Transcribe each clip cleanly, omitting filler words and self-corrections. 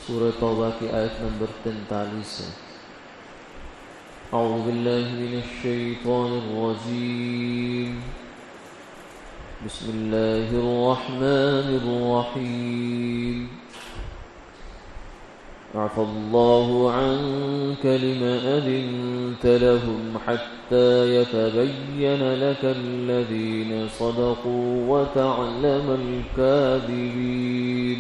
سورہ توبہ کی آیت نمبر 43 سے۔ اعوذ باللہ من الشیطان الرجیم، بسم اللہ الرحمن الرحیم۔ عفى الله عنك لما أذنت لهم حتى يتبين لك الذين صدقوا وتعلم الكاذبين.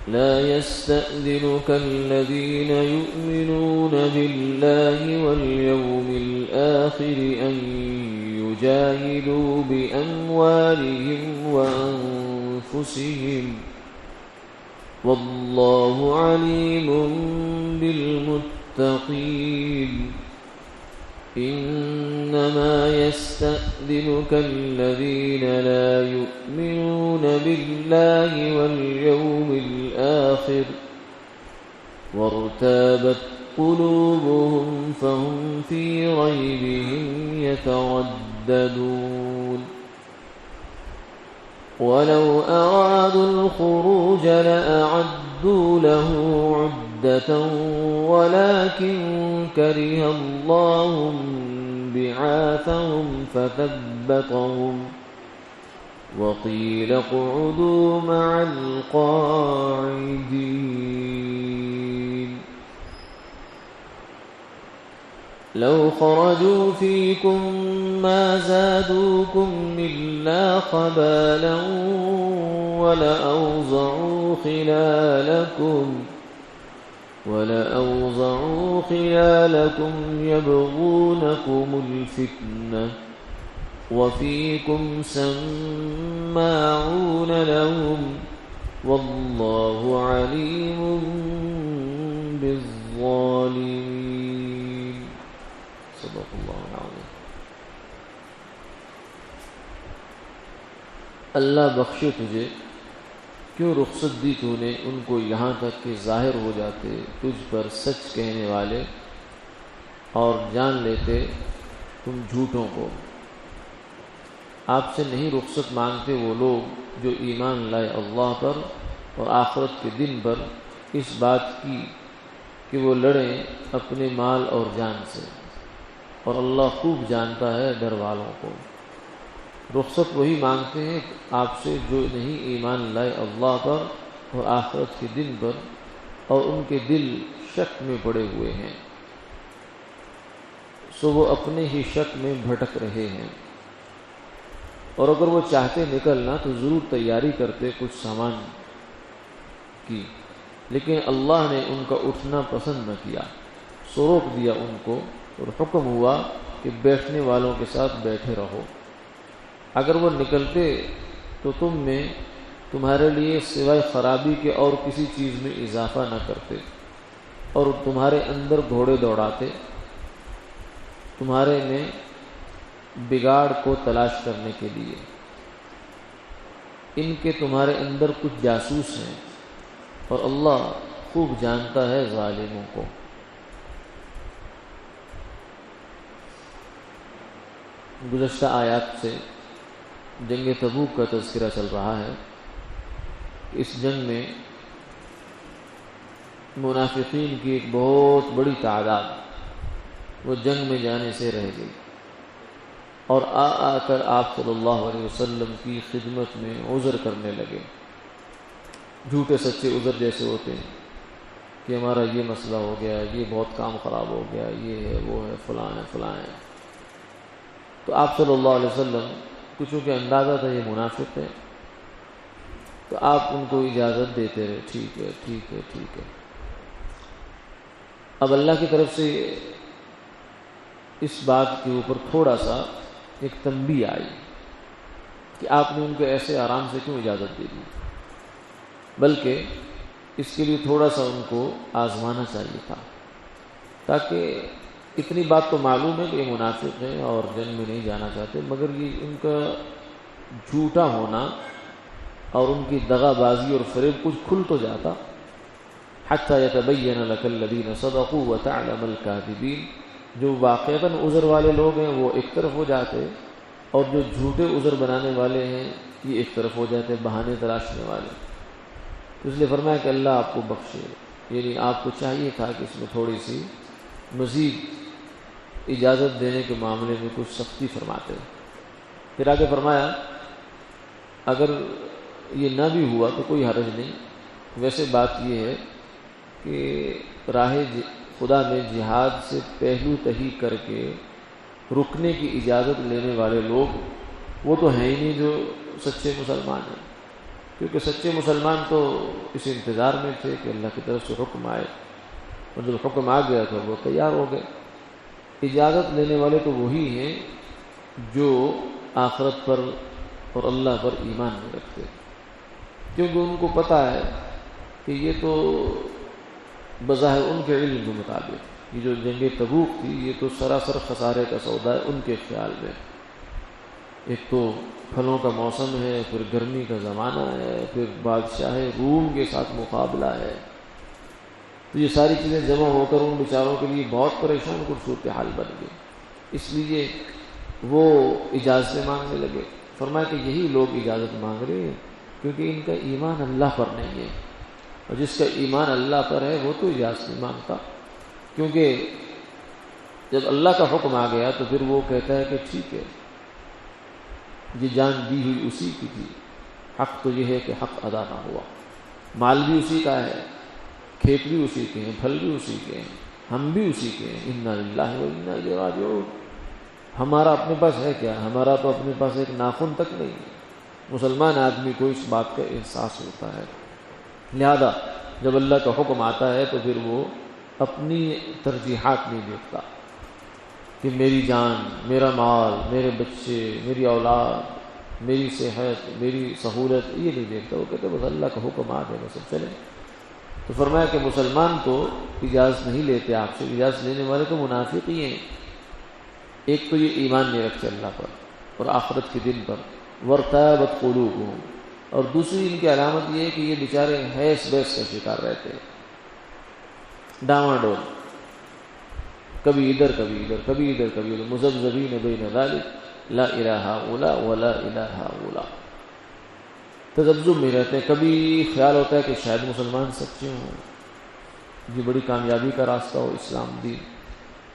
لا يستأذنك الذين يؤمنون بالله واليوم الآخر أن يجاهدوا بأموالهم وأنفسهم والله عليم بالمتقين. إنما يستأذنك الذين لا يؤمنون بالله واليوم الآخر وارتابت قلوبهم فهم في ريبهم يترددون. ولو أرادوا الخروج لأعدوا له عدة ولكن كره الله بعاثهم فثبطهم وقيل اقعدوا مع القاعدين. لو خرجوا فيكم ما زادوكم إلا خبالا ولأوضعوا خلالكم يبغونكم الفتنة وفيكم سماعون لهم والله عليم بالظالمين. صدق اللہ العظیم. اللہ بخشے تجھے، کیوں رخصت دی تو نے ان کو یہاں تک کہ ظاہر ہو جاتے تجھ پر سچ کہنے والے اور جان لیتے تم جھوٹوں کو. آپ سے نہیں رخصت مانگتے وہ لوگ جو ایمان لائے اللہ پر اور آخرت کے دن پر، اس بات کی کہ وہ لڑیں اپنے مال اور جان سے، اور اللہ خوب جانتا ہے ڈر والوں کو. رخصت وہی مانگتے ہیں آپ سے جو نہیں ایمان لائے اللہ پر اور آخرت کے دن پر، اور ان کے دل شک میں پڑے ہوئے ہیں، سو وہ اپنے ہی شک میں بھٹک رہے ہیں. اور اگر وہ چاہتے نکلنا تو ضرور تیاری کرتے کچھ سامان کی، لیکن اللہ نے ان کا اٹھنا پسند نہ کیا، سو روک دیا ان کو، اور حکم ہوا کہ بیٹھنے والوں کے ساتھ بیٹھے رہو. اگر وہ نکلتے تو تم میں تمہارے لیے سوائے خرابی کے اور کسی چیز میں اضافہ نہ کرتے، اور تمہارے اندر گھوڑے دوڑاتے، تمہارے میں بگاڑ کو تلاش کرنے کے لیے. ان کے تمہارے اندر کچھ جاسوس ہیں، اور اللہ خوب جانتا ہے ظالموں کو. گزشتہ آیات سے جنگ تبوک کا تذکرہ چل رہا ہے. اس جنگ میں منافقین کی ایک بہت بڑی تعداد وہ جنگ میں جانے سے رہ گئی، اور آ کر آپ صلی اللہ علیہ وسلم کی خدمت میں عذر کرنے لگے. جھوٹے سچے عذر جیسے ہوتے ہیں کہ ہمارا یہ مسئلہ ہو گیا، یہ بہت کام خراب ہو گیا، یہ ہے وہ ہے فلاں ہے فلاں ہے. تو آپ صلی اللہ علیہ وسلم کچھوں کے اندازہ تھا یہ منافق ہے، تو آپ ان کو اجازت دیتے رہے، ٹھیک ہے ٹھیک ہے ٹھیک ہے. اب اللہ کی طرف سے اس بات کے اوپر تھوڑا سا ایک تنبیہ آئی کہ آپ نے ان کو ایسے آرام سے کیوں اجازت دے دی، بلکہ اس کے لیے تھوڑا سا ان کو آزمانا چاہیے تھا، تاکہ اتنی بات تو معلوم ہے کہ یہ منافق ہیں اور جنگ میں نہیں جانا چاہتے، مگر یہ ان کا جھوٹا ہونا اور ان کی دغا بازی اور فریب کچھ کھل تو جاتا. حتی یتبین لک الذین صدقوا وتعلم الکاذبین. جو واقعتاً عذر والے لوگ ہیں وہ ایک طرف ہو جاتے، اور جو جھوٹے عذر بنانے والے ہیں یہ ایک طرف ہو جاتے، بہانے تراشنے والے. تو اس لیے فرمایا کہ اللہ آپ کو بخشے، یعنی آپ کو چاہیے تھا کہ اس میں تھوڑی سی مزید اجازت دینے کے معاملے میں کچھ سختی فرماتے۔ پھر آگے فرمایا اگر یہ نہ بھی ہوا تو کوئی حرج نہیں، ویسے بات یہ ہے کہ راہ خدا میں جہاد سے پہلو تہی کر کے رکنے کی اجازت لینے والے لوگ وہ تو ہیں ہی نہیں جو سچے مسلمان ہیں، کیونکہ سچے مسلمان تو اس انتظار میں تھے کہ اللہ کی طرف سے حکم آئے، اور جب حکم آ گیا تو وہ تیار ہو گئے۔ اجازت لینے والے تو وہی ہیں جو آخرت پر اور اللہ پر ایمان نہیں رکھتے، کیونکہ ان کو پتہ ہے کہ یہ تو بظاہر ان کے علم کے مطابق یہ جو جنگ تبوک تھی یہ تو سراسر خسارے کا سودا ہے ان کے خیال میں۔ ایک تو پھلوں کا موسم ہے، پھر گرمی کا زمانہ ہے، پھر بادشاہ روم کے ساتھ مقابلہ ہے، تو یہ ساری چیزیں جمع ہو کر ان بیچاروں کے لیے بہت پریشان کن صورتحال بن گئی، اس لیے وہ اجازتیں مانگنے لگے۔ فرمایا کہ یہی لوگ اجازت مانگ رہے ہیں کیونکہ ان کا ایمان اللہ پر نہیں ہے، اور جس کا ایمان اللہ پر ہے وہ تو اجازت نہیں مانگتا، کیونکہ جب اللہ کا حکم آ گیا تو پھر وہ کہتا ہے کہ ٹھیک ہے، یہ جان دی ہوئی اسی کی تھی، حق تو یہ ہے کہ حق ادا نہ ہوا، مال بھی اسی کا ہے، کھیت بھی اسی کے ہیں، پھل بھی اسی کے ہیں، ہم بھی اسی کے ہیں، انا للہ و انا الیہ راجعون۔ ہمارا اپنے پاس ہے کیا؟ ہمارا تو اپنے پاس ایک ناخن تک نہیں ہے۔ مسلمان آدمی کو اس بات کا احساس ہوتا ہے، لہذا جب اللہ کا حکم آتا ہے تو پھر وہ اپنی ترجیحات نہیں دیکھتا کہ میری جان، میرا مال، میرے بچے، میری اولاد، میری صحت، میری سہولت، یہ نہیں دیکھتا، وہ کہتے بس اللہ کا حکم آ گیا بس اب چلیں۔ تو فرمایا کہ مسلمان تو اجازت نہیں لیتے آپ سے، اجازت لینے والے تو منافق ہی ہیں۔ ایک تو یہ ایمان نہیں رکھتے اللہ پر اور آخرت کے دن پر، وارتابت قلوبہم، اور دوسری ان کی علامت یہ ہے کہ یہ بیچارے حیث بیس کا شکار رہتے ہیں، ڈاواڈول، کبھی ادھر کبھی ادھر، کبھی ادھر کبھی ادھر، مذبذبین بین ذلک لا الہ الا ولا الہ الا، تذبذب میں رہتے ہیں۔ کبھی خیال ہوتا ہے کہ شاید مسلمان سچے ہوں، یہ بڑی کامیابی کا راستہ ہو اسلام دین،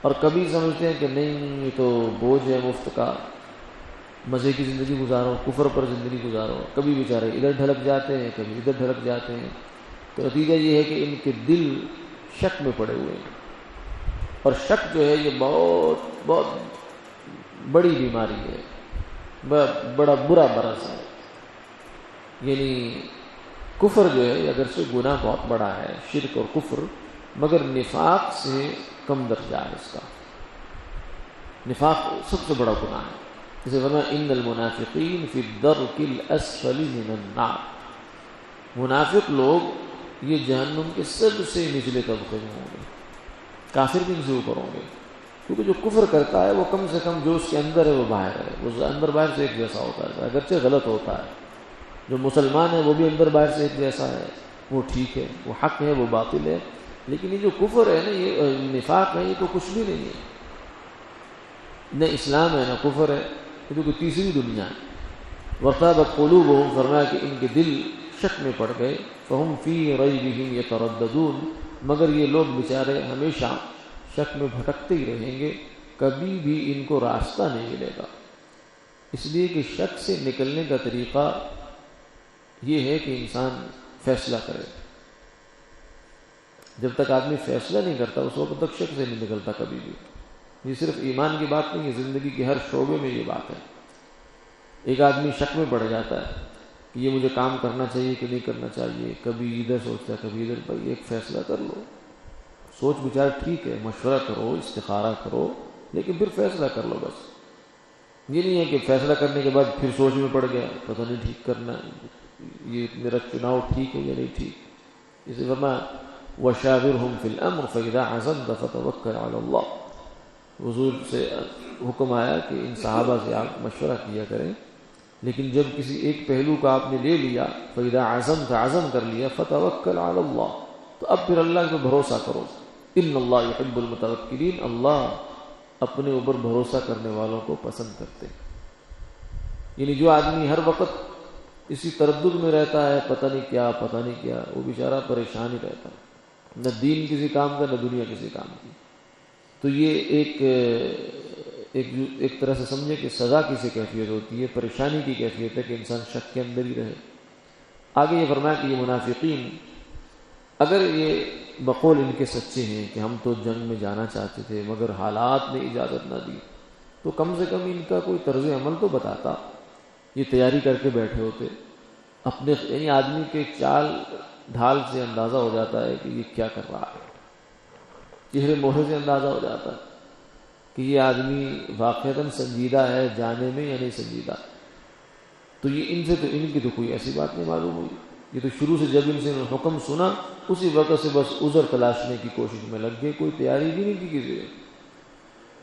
اور کبھی سمجھتے ہیں کہ نہیں یہ تو بوجھ ہے مفت کا، مزے کی زندگی گزارو، کفر پر زندگی گزارو۔ کبھی بیچارے ادھر ڈھلک جاتے ہیں، کبھی ادھر ڈھلک جاتے ہیں، تو نتیجہ یہ ہے کہ ان کے دل شک میں پڑے ہوئے ہیں، اور شک جو ہے یہ بہت بہت بڑی بیماری ہے، بڑا برا مرض ہے۔ یعنی کفر جو ہے اگرچہ گناہ بہت بڑا ہے، شرک اور کفر، مگر نفاق سے کم درجہ ہے اس کا۔ نفاق سب سے بڑا گناہ ہے، جسے فرمایا ان المنافقین فی الدرک الاسفل من النار، منافق لوگ یہ جہنم کے سب سے نچلے طبقے میں ہوں گے، کافر بھی ان سے اوپر ہوں گے، کیونکہ جو کفر کرتا ہے وہ کم سے کم جو اس کے اندر ہے وہ باہر ہے، وہ اندر باہر سے ایک جیسا ہوتا ہے، اگرچہ غلط ہوتا ہے۔ جو مسلمان ہے وہ بھی اندر باہر سے ایک جیسا ہے، وہ ٹھیک ہے، وہ حق ہے، وہ باطل ہے، لیکن یہ جو کفر ہے نا، یہ نفاق ہے، یہ تو کچھ بھی نہیں ہے، نہ اسلام ہے نہ کفر ہے، یہ تو کوئی تیسری دنیا ہے۔ وارتابت قلوبہم، فرمایا کہ ان کے دل شک میں پڑ گئے، فہم فی ریبہم یترددون، مگر یہ لوگ بیچارے ہمیشہ شک میں بھٹکتے ہی رہیں گے، کبھی بھی ان کو راستہ نہیں ملے گا، اس لیے کہ شک سے نکلنے کا طریقہ یہ ہے کہ انسان فیصلہ کرے۔ جب تک آدمی فیصلہ نہیں کرتا اس وقت تک شک سے نہیں نکلتا کبھی بھی۔ یہ صرف ایمان کی بات نہیں ہے، زندگی کے ہر شعبے میں یہ بات ہے۔ ایک آدمی شک میں پڑ جاتا ہے کہ یہ مجھے کام کرنا چاہیے کہ نہیں کرنا چاہیے، کبھی ادھر سوچتا ہے کبھی ادھر، بھائی ایک فیصلہ کر لو، سوچ بچار ٹھیک ہے، مشورہ کرو، استخارہ کرو، لیکن پھر فیصلہ کر لو بس۔ یہ نہیں ہے کہ فیصلہ کرنے کے بعد پھر سوچ میں پڑ گیا، پتہ نہیں ٹھیک کرنا یہ میرا چناؤ ٹھیک ہے یا نہیں ٹھیک۔ اسی فرمایا وَشَاوِرْهُمْ فِي الْأَمْرِ فَإِذَا عَزَمْتَ فَتَوَكَّلْ عَلَى اللَّهِ، حضور سے حکم آیا کہ ان صحابہ سے آپ مشورہ کیا کریں، لیکن جب کسی ایک پہلو کا آپ نے لے لیا، فَإِذَا عَزَمْتَ، عزم کر لیا، فَتَوَكَّلْ عَلَى اللَّهِ، تو اب پھر اللہ پہ بھروسہ کرو۔ إِنَّ اللَّهَ يُحِبُّ الْمُتَوَكِّلِينَ، اللہ اپنے اوپر بھروسہ کرنے والوں کو پسند کرتے ہیں۔ یعنی جو آدمی ہر وقت اسی تردد میں رہتا ہے، پتہ نہیں کیا، وہ بیچارہ پریشان ہی رہتا ہے، نہ دین کسی کام کا نہ دنیا کسی کام کی۔ تو یہ ایک طرح سے سمجھے کہ سزا کی سی کیفیت ہوتی ہے، پریشانی کی کیفیت ہے کہ انسان شک کے اندر ہی رہے۔ آگے یہ فرمایا کہ یہ منافقین اگر یہ بقول ان کے سچے ہیں کہ ہم تو جنگ میں جانا چاہتے تھے مگر حالات نے اجازت نہ دی، تو کم سے کم ان کا کوئی طرز عمل تو بتاتا۔ یہ تیاری کر کے بیٹھے ہوتے اپنے، یعنی آدمی کے چال ڈھال سے اندازہ ہو جاتا ہے کہ یہ کیا کر رہا ہے، چہرے مہرے سے اندازہ ہو جاتا ہے کہ یہ آدمی واقعتاً سنجیدہ ہے جانے میں یا نہیں سنجیدہ۔ تو یہ ان کی تو کوئی ایسی بات نہیں معلوم ہوئی، یہ تو شروع سے جب ان سے حکم سنا اسی وقت سے بس عذر تلاشنے کی کوشش میں لگ گئے، کوئی تیاری بھی نہیں کی کسی نے۔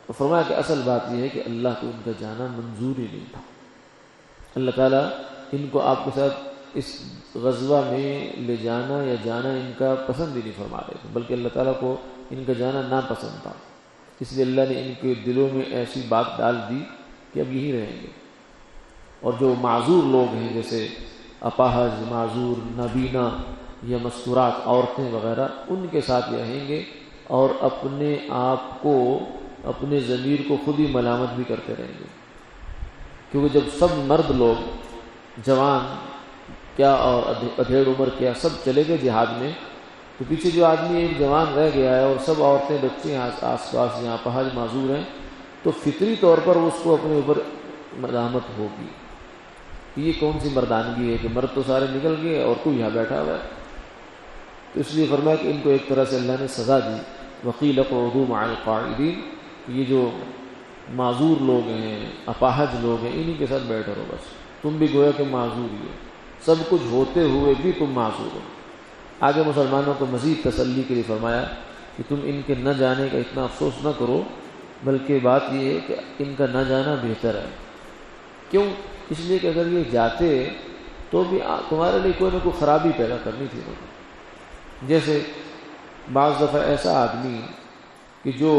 تو فرمایا کہ اصل بات یہ ہے کہ اللہ کو ان کا جانا منظور ہی نہیں تھا۔ اللہ تعالیٰ ان کو آپ کے ساتھ اس غزوہ میں لے جانا یا جانا ان کا پسند ہی نہیں فرما رہے تھے، بلکہ اللہ تعالیٰ کو ان کا جانا ناپسند تھا، اس لیے اللہ نے ان کے دلوں میں ایسی بات ڈال دی کہ اب یہی رہیں گے۔ اور جو معذور لوگ ہیں جیسے اپاہج، معذور، نابینا یا مستورات عورتیں وغیرہ، ان کے ساتھ رہیں گے اور اپنے آپ کو، اپنے ضمیر کو خود ہی ملامت بھی کرتے رہیں گے، کیونکہ جب سب مرد لوگ، جوان کیا اور ادھیڑ عمر کیا، سب چلے گئے جہاد میں، تو پیچھے جو آدمی ایک جوان رہ گیا ہے اور سب عورتیں بچے آس پاس یہاں اپاہج معذور ہیں، تو فطری طور پر اس کو اپنے اوپر ملامت ہوگی۔ یہ کون سی مردانگی ہے کہ مرد تو سارے نکل گئے اور تو یہاں بیٹھا ہوا ہے۔ تو اس لیے فرمایا کہ ان کو ایک طرح سے اللہ نے سزا دی، وقیل اقعدوا مع القاعدین، یہ جو معذور لوگ ہیں، اپاہج لوگ ہیں، انہی کے ساتھ بیٹھے رہو، بس تم بھی گویا کہ معذور ہی ہو، سب کچھ ہوتے ہوئے بھی تم معذور ہو۔ آگے مسلمانوں کو مزید تسلی کے لیے فرمایا کہ تم ان کے نہ جانے کا اتنا افسوس نہ کرو، بلکہ بات یہ ہے کہ ان کا نہ جانا بہتر ہے۔ کیوں؟ اس لیے کہ اگر یہ جاتے تو بھی تمہارے لیے کوئی نہ کوئی خرابی پیدا کرنی تھی انہوں نے۔ جیسے بعض دفعہ ایسا آدمی کہ جو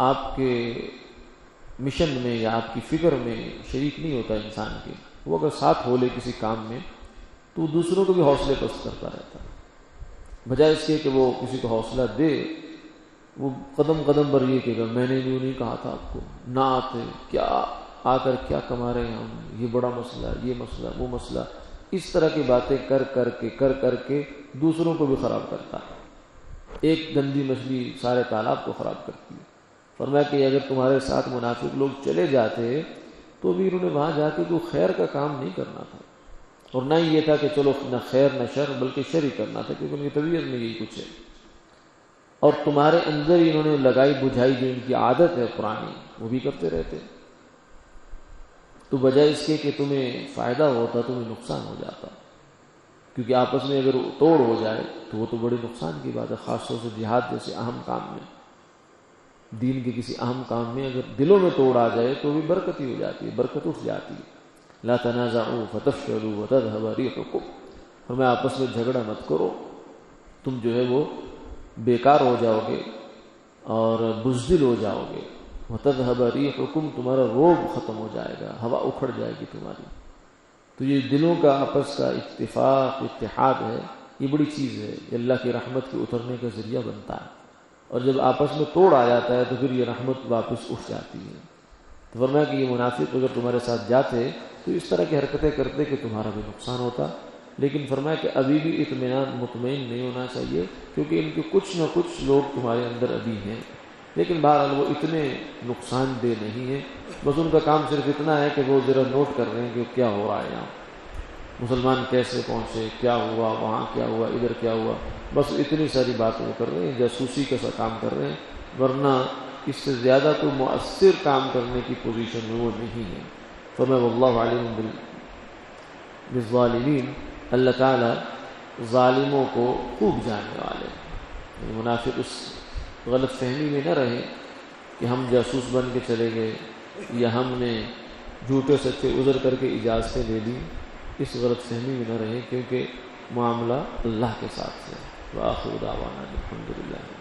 آپ کے مشن میں یا آپ کی فکر میں شریک نہیں ہوتا انسان کے، وہ اگر ساتھ ہو لے کسی کام میں تو دوسروں کو بھی حوصلے پست کرتا رہتا ہے، بجائے اس کے کہ وہ کسی کو حوصلہ دے، وہ قدم قدم پر یہ کہے گا میں نے یوں نہیں کہا تھا آپ کو، نہ آتے، کیا آ کر کیا کما رہے ہیں ہم، یہ بڑا مسئلہ، یہ مسئلہ، وہ مسئلہ، اس طرح کی باتیں کر کر کے دوسروں کو بھی خراب کرتا ہے۔ ایک گندی مچھلی سارے تالاب کو خراب کرتی ہے۔ فرمایا کہ اگر تمہارے ساتھ منافق لوگ چلے جاتے تو بھی انہوں نے وہاں جا کے کوئی خیر کا کام نہیں کرنا تھا، اور نہ ہی یہ تھا کہ چلو نہ خیر نہ شر، بلکہ شر ہی کرنا تھا، کیونکہ ان کی طبیعت میں یہی کچھ ہے۔ اور تمہارے اندر ہی انہوں نے لگائی بجھائی جو ان کی عادت ہے پرانی، وہ بھی کرتے رہتے، تو بجائے اس کے کہ تمہیں فائدہ ہوتا تمہیں نقصان ہو جاتا، کیونکہ آپس میں اگر توڑ ہو جائے تو وہ تو بڑے نقصان کی بات ہے، خاص طور سے جہاد جیسے اہم کام میں، دین کے کسی اہم کام میں اگر دلوں میں توڑ آ جائے تو بھی برکت ہی ہو جاتی ہے، برکت اٹھ جاتی ہے۔ لا تنازعوا فتفشلوا وتذهب ريحكم، فرمایا آپس میں جھگڑا مت کرو، تم جو ہے وہ بیکار ہو جاؤ گے اور بزدل ہو جاؤ گے، وتذهب ريحكم، تمہارا روب ختم ہو جائے گا، ہوا اکھڑ جائے گی تمہاری۔ تو یہ دلوں کا آپس کا اتفاق، اتحاد ہے، یہ بڑی چیز ہے، یہ اللہ کی رحمت کے اترنے کا ذریعہ بنتا ہے، اور جب آپس میں توڑ آ جاتا ہے تو پھر یہ رحمت واپس اٹھ جاتی ہے۔ تو فرمایا کہ یہ منافق اگر تمہارے ساتھ جاتے تو اس طرح کی حرکتیں کرتے کہ تمہارا بھی نقصان ہوتا، لیکن فرمایا کہ ابھی بھی اطمینان، مطمئن نہیں ہونا چاہیے، کیونکہ ان کے کچھ نہ کچھ لوگ تمہارے اندر ابھی ہیں، لیکن بہرحال وہ اتنے نقصان دہ نہیں ہیں، بس ان کا کام صرف اتنا ہے کہ وہ ذرا نوٹ کر رہے ہیں کہ کیا ہو رہا ہے یہاں، مسلمان کیسے پہنچے، کیا ہوا وہاں، کیا ہوا ادھر، کیا ہوا، بس اتنی ساری باتیں وہ کر رہے ہیں، جاسوسی کا سا کام کر رہے ہیں، ورنہ اس سے زیادہ کوئی مؤثر کام کرنے کی پوزیشن میں وہ نہیں ہے۔ فرمایا واللہ علیم بالظالمین، اللہ تعالیٰ ظالموں کو خوب جاننے والے ہیں۔ منافق اس غلط فہمی میں نہ رہے کہ ہم جاسوس بن کے چلے گئے یا ہم نے جھوٹے سچے عذر کر کے اجازتیں لے لی، اس غلط فہمی میں نہ رہے، کیونکہ معاملہ اللہ کے ساتھ ہے۔ وآخر دعوانا الحمدللہ۔